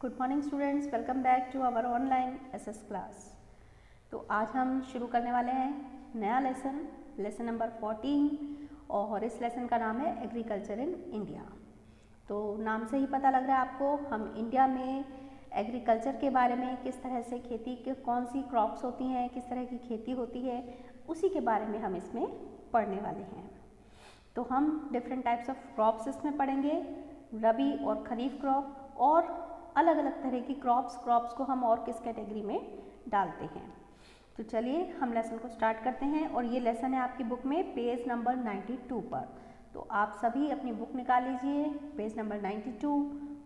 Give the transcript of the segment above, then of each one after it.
Good morning students, welcome back to our online SS class. तो आज हम शुरू करने वाले हैं नया लेसन नंबर 14 और इस लेसन का नाम है एग्रीकल्चर इन इंडिया। तो नाम से ही पता लग रहा है आपको, हम इंडिया में एग्रीकल्चर के बारे में, किस तरह से खेती के कौन सी क्रॉप्स होती हैं, किस तरह की खेती होती है, उसी के बारे में हम इसमें पढ़ने वाले हैं। तो हम डिफरेंट टाइप्स ऑफ क्रॉप्स इसमें पढ़ेंगे, रबी और खरीफ क्रॉप, और अलग अलग तरह की क्रॉप्स को हम और किस कैटेगरी में डालते हैं। तो चलिए हम लेसन को स्टार्ट करते हैं, और ये लेसन है आपकी बुक में पेज नंबर 92 पर। तो आप सभी अपनी बुक निकाल लीजिए, पेज नंबर 92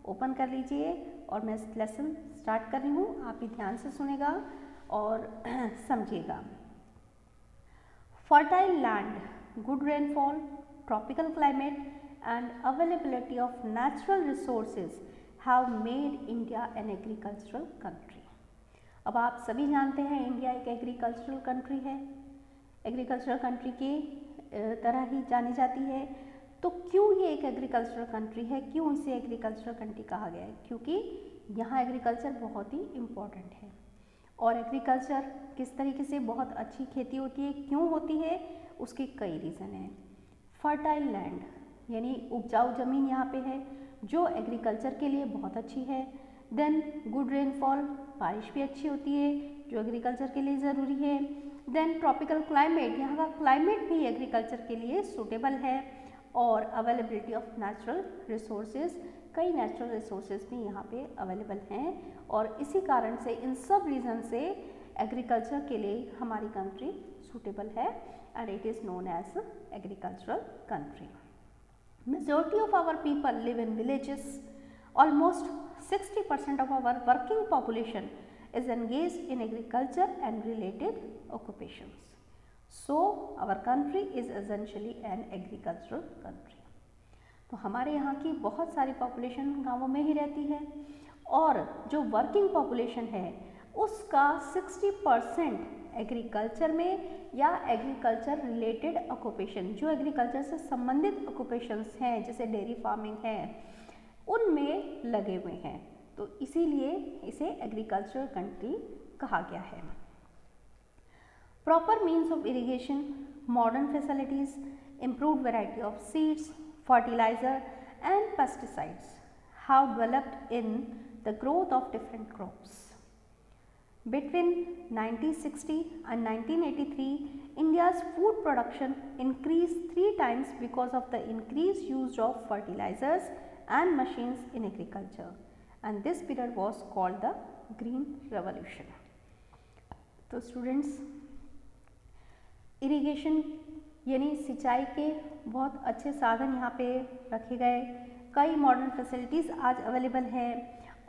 ओपन कर लीजिए, और मैं इस लेसन स्टार्ट कर रही हूँ। आप भी ध्यान से सुनेगा और समझिएगा। Fertile land, good rainfall, tropical climate and availability of natural resources have made India an agricultural country। अब आप सभी जानते हैं इंडिया एक एग्रीकल्चरल कंट्री है, एग्रीकल्चरल कंट्री की तरह ही जानी जाती है। तो क्यों ये एक एग्रीकल्चरल कंट्री है, क्यों इसे एग्रीकल्चरल कंट्री कहा गया है? क्योंकि यहाँ एग्रीकल्चर बहुत ही इम्पॉर्टेंट है, और एग्रीकल्चर किस तरीके से बहुत अच्छी खेती होती है, क्यों होती है, उसके कई रीज़न हैं। फर्टाइल लैंड यानी उपजाऊ ज़मीन यहाँ पे है, जो एग्रीकल्चर के लिए बहुत अच्छी है। देन गुड रेनफॉल, बारिश भी अच्छी होती है जो एग्रीकल्चर के लिए ज़रूरी है। देन ट्रॉपिकल क्लाइमेट, यहाँ का क्लाइमेट भी एग्रीकल्चर के लिए सूटेबल है। और अवेलेबिलिटी ऑफ नेचुरल रिसोर्सेज, कई नेचुरल रिसोर्सेज भी यहाँ पे अवेलेबल हैं, और इसी कारण से इन सब रीज़न से एग्रीकल्चर के लिए हमारी कंट्री सूटेबल है, and it is known as agricultural country. Majority of our people live in villages. Almost 60% of our working population is engaged in agriculture and related occupations. So our country is essentially an agricultural country. तो हमारे यहाँ की बहुत सारी population गाँवों में ही रहती है, और जो वर्किंग पॉपुलेशन है उसका 60% एग्रीकल्चर में या एग्रीकल्चर रिलेटेड ऑक्यूपेशन, जो एग्रीकल्चर से संबंधित ऑक्यूपेशंस हैं जैसे डेयरी फार्मिंग है, उनमें लगे हुए हैं। तो इसीलिए इसे एग्रीकल्चरल कंट्री कहा गया है। Proper means of irrigation, modern facilities, improved variety of seeds, fertiliser and pesticides have developed in the growth of different crops. Between 1960 and 1983, India's food production increased 3 times because of the increased use of fertilizers and machines in agriculture, and this period was called the Green Revolution। तो students, irrigation यानी सिंचाई के बहुत अच्छे साधन यहाँ पे रखे गए, कई मॉडर्न फैसिलिटीज़ आज अवेलेबल हैं,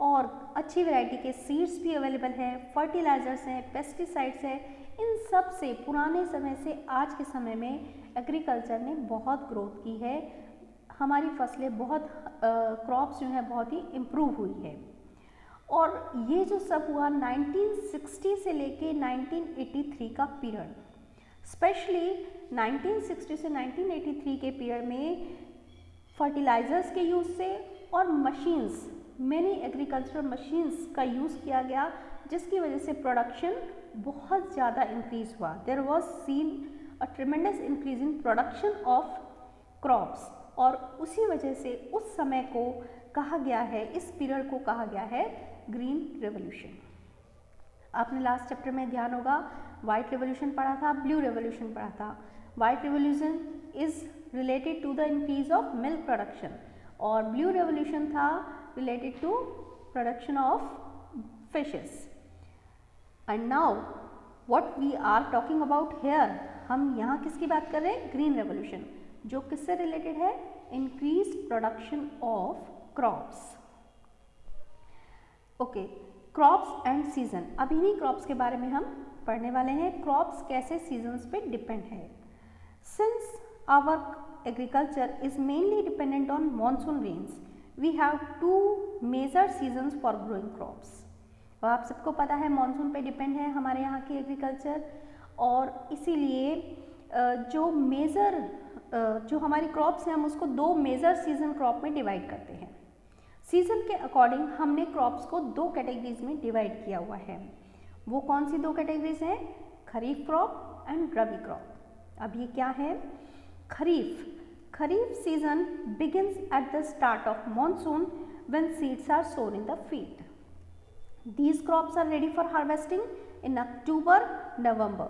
और अच्छी वैरायटी के सीड्स भी अवेलेबल हैं, फर्टिलाइज़र्स हैं, पेस्टिसाइड्स हैं। इन सब से पुराने समय से आज के समय में एग्रीकल्चर ने बहुत ग्रोथ की है, हमारी फसलें बहुत क्रॉप्स जो हैं बहुत ही इम्प्रूव हुई है। और ये जो सब हुआ 1960 से लेके 1983 का पीरियड, स्पेशली 1960 से 1983 के पीरियड में फर्टिलाइज़र्स के यूज़ से और मशीन्स, मैनी एग्रीकल्चरल मशीन्स का यूज़ किया गया, जिसकी वजह से प्रोडक्शन बहुत ज़्यादा इंक्रीज़ हुआ। There was seen a tremendous increase in production of crops, और उसी वजह से उस समय को कहा गया है, इस पीरियड को कहा गया है ग्रीन रेवोल्यूशन। आपने लास्ट चैप्टर में ध्यान होगा वाइट रेवोल्यूशन पढ़ा था, ब्लू रेवोल्यूशन पढ़ा था। White revolution is related to the increase of milk production, और ब्लू रेवोल्यूशन था related to production of fishes। and now what we are talking about here, हम यहाँ किसकी बात कर रहे हैं? ग्रीन रेवोल्यूशन, जो किससे रिलेटेड है? increased production of crops। Okay, crops and season, अब इन्हीं क्रॉप्स के बारे में हम पढ़ने वाले हैं। क्रॉप्स कैसे सीजन्स पे डिपेंड है। Since our agriculture is mainly dependent on monsoon rains, we have 2 major seasons for growing crops। और आप सबको पता है मॉनसून पे डिपेंड है हमारे यहाँ की एग्रीकल्चर, और इसीलिए जो हमारी क्रॉप्स हैं हम उसको 2 मेजर सीजन क्रॉप में डिवाइड करते हैं। सीजन के अकॉर्डिंग हमने क्रॉप्स को दो कैटेगरीज में डिवाइड किया हुआ है। वो कौन सी दो कैटेगरीज हैं? Kharif crop and rabi crop. अब ये क्या है? Kharif season begins at the start of monsoon when seeds are sown in the field. These crops are ready for harvesting in October, November.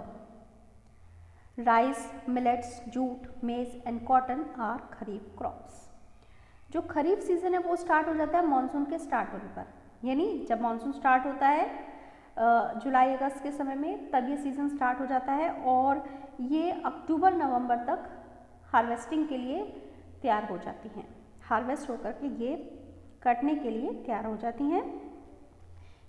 Rice, millets, jute, maize and cotton are kharif crops. जो खरीफ season है वो start हो जाता है monsoon के start होने पर, यानी जब मानसून स्टार्ट होता है जुलाई अगस्त के समय में, तब ये सीज़न स्टार्ट हो जाता है और ये अक्टूबर नवंबर तक हार्वेस्टिंग के लिए तैयार हो जाती हैं। हार्वेस्ट होकर के ये कटने के लिए तैयार हो जाती हैं।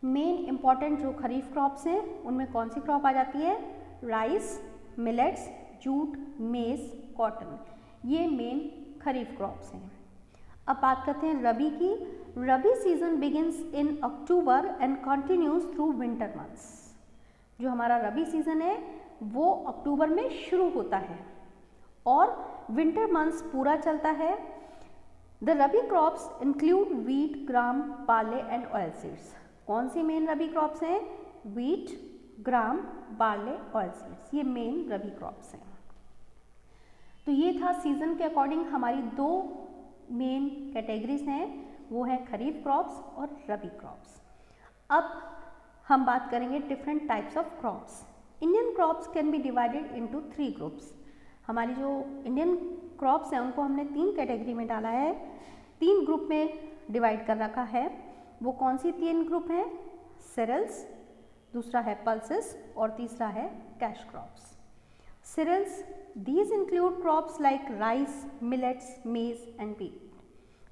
मेन इम्पॉर्टेंट जो खरीफ क्रॉप्स हैं उनमें कौन सी क्रॉप आ जाती है? Rice, millets, jute, maize, cotton, ये मेन खरीफ क्रॉप्स हैं। अब बात करते हैं रबी की। Rabi season begins in October and continues through winter months. जो हमारा रबी सीजन है वो अक्टूबर में शुरू होता है और विंटर मंथ्स पूरा चलता है। The rabi crops include wheat, gram, barley and oil seeds. कौन सी मेन रबी क्रॉप्स हैं? वीट, ग्राम, बार्ले, ऑयल सीड्स, ये मेन रबी क्रॉप्स हैं। तो ये था सीजन के अकॉर्डिंग हमारी दो मेन कैटेगरीज हैं, वो है खरीफ क्रॉप्स और रबी क्रॉप्स। अब हम बात करेंगे different types of crops. Indian crops can be divided into 3 groups. हमारी जो इंडियन क्रॉप्स हैं उनको हमने 3 कैटेगरी में डाला है, 3 ग्रुप में डिवाइड कर रखा है। वो कौन सी 3 ग्रुप हैं? सीरियल्स, दूसरा है पल्सेस और तीसरा है cash crops. Cereals, these include crops like rice, millets, maize and wheat.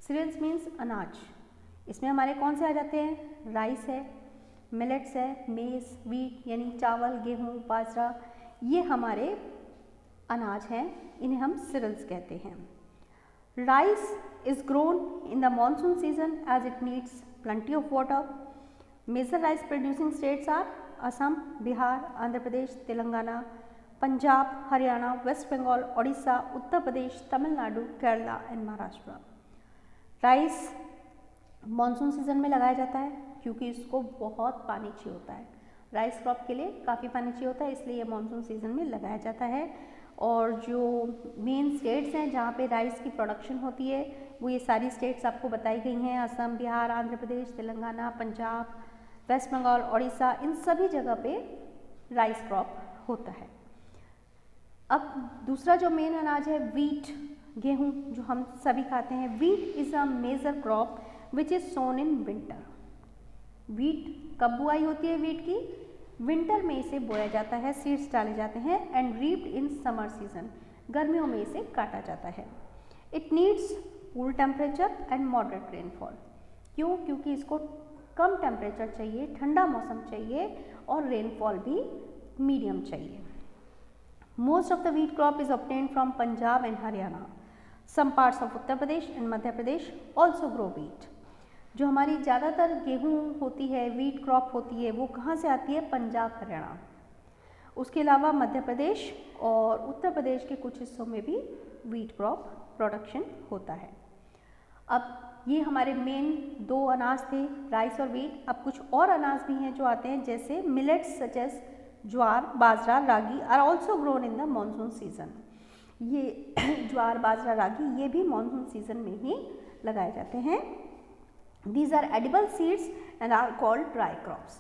Cereals means अनाज। इसमें हमारे कौन से आ जाते हैं? राइस है, मिलेट्स है, मेज, व्हीट यानी चावल, गेहूँ, बाजरा, ये हमारे अनाज हैं, इन्हें हम सीरियल्स कहते हैं। Rice is grown in the monsoon season as it needs plenty of water. Major rice producing states are Assam, Bihar, Andhra Pradesh, Telangana, Punjab, Haryana, West Bengal, Odisha, Uttar Pradesh, Tamil Nadu, Kerala and Maharashtra. Rice monsoon season में लगाया जाता है क्योंकि इसको बहुत पानी चाहिए होता है। राइस क्रॉप के लिए काफ़ी पानी चाहिए होता है, इसलिए ये मानसून सीजन में लगाया जाता है। और जो मेन स्टेट्स हैं जहाँ पे राइस की प्रोडक्शन होती है वो ये सारी स्टेट्स आपको बताई गई हैं, असम, बिहार, आंध्र प्रदेश, तेलंगाना, पंजाब, वेस्ट बंगाल, उड़ीसा, इन सभी जगह पे राइस क्रॉप होता है। अब दूसरा जो मेन अनाज है वीट, गेहूँ, जो हम सभी खाते हैं। Wheat is a major crop which is sown in winter. Wheat कब बुआई होती है? वीट की विंटर में इसे बोया जाता है, सीड्स डाले जाते हैं एंड रीप्ड इन समर सीजन, गर्मियों में इसे काटा जाता है। It needs cool temperature and moderate rainfall. क्यों? क्योंकि इसको कम टेम्परेचर चाहिए, ठंडा मौसम चाहिए और रेनफॉल भी मीडियम चाहिए। Most of the wheat crop is obtained from Punjab and Haryana. Some parts of Uttar Pradesh and Madhya Pradesh also grow wheat. जो हमारी ज़्यादातर गेहूँ होती है, वीट क्रॉप होती है, वो कहाँ से आती है? पंजाब, हरियाणा। उसके अलावा मध्य प्रदेश और उत्तर प्रदेश के कुछ हिस्सों में भी वीट क्रॉप प्रोडक्शन होता है। अब ये हमारे मेन 2 अनाज थे, राइस और वीट। अब कुछ और अनाज भी हैं जो आते हैं, जैसे millets such as jowar, bajra, ragi are also grown in the monsoon season. ये ज्वार, बाजरा, रागी ये भी मानसून सीजन में ही लगाए जाते हैं। These are edible seeds and are called dry crops.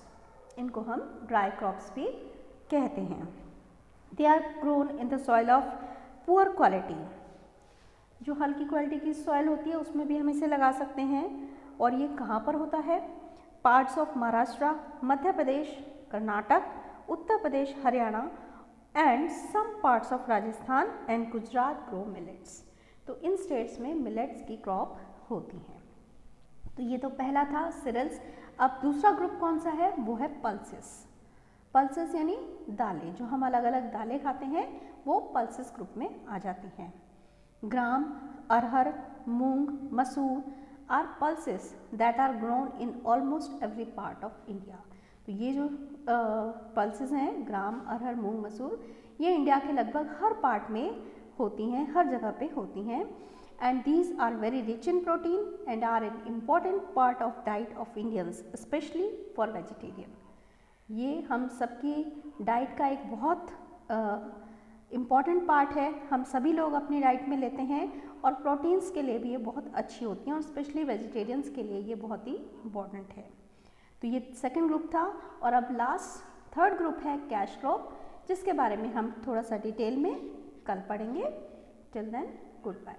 इनको हम dry crops भी कहते हैं। They are grown in the soil of poor quality. जो हल्की क्वालिटी की सॉइल होती है उसमें भी हम इसे लगा सकते हैं। और ये कहाँ पर होता है? Parts of Maharashtra, Madhya Pradesh, Karnataka, Uttar Pradesh, Haryana and some parts of Rajasthan and Gujarat grow millets. तो इन स्टेट्स में मिलेट्स की क्रॉप होती है। तो ये तो पहला था सीरियल्स। अब दूसरा ग्रुप कौन सा है? वो है पल्सेस। पल्सेस यानी दालें, जो हम अलग अलग दालें खाते हैं वो पल्सेस ग्रुप में आ जाती हैं। ग्राम, arhar, moong, masoor are pulses that are grown in almost every part of India. तो ये जो पल्सेस हैं, ग्राम, अरहर, मूंग, मसूर, ये इंडिया के लगभग हर पार्ट में होती हैं, हर जगह पे होती हैं। and these are very rich in protein and are an important part of diet of Indians, especially for vegetarian. ये हम सबकी डाइट का एक बहुत इम्पॉर्टेंट पार्ट है, हम सभी लोग अपनी डाइट में लेते हैं और प्रोटीन्स के लिए भी ये बहुत अच्छी होती हैं और स्पेशली वेजिटेरियंस के लिए ये बहुत ही इम्पॉर्टेंट है। तो ये सेकंड ग्रुप था और अब लास्ट थर्ड ग्रुप है कैश क्रॉप, जिसके बारे में हम थोड़ा सा डिटेल में कल पढ़ेंगे। Till then good bye.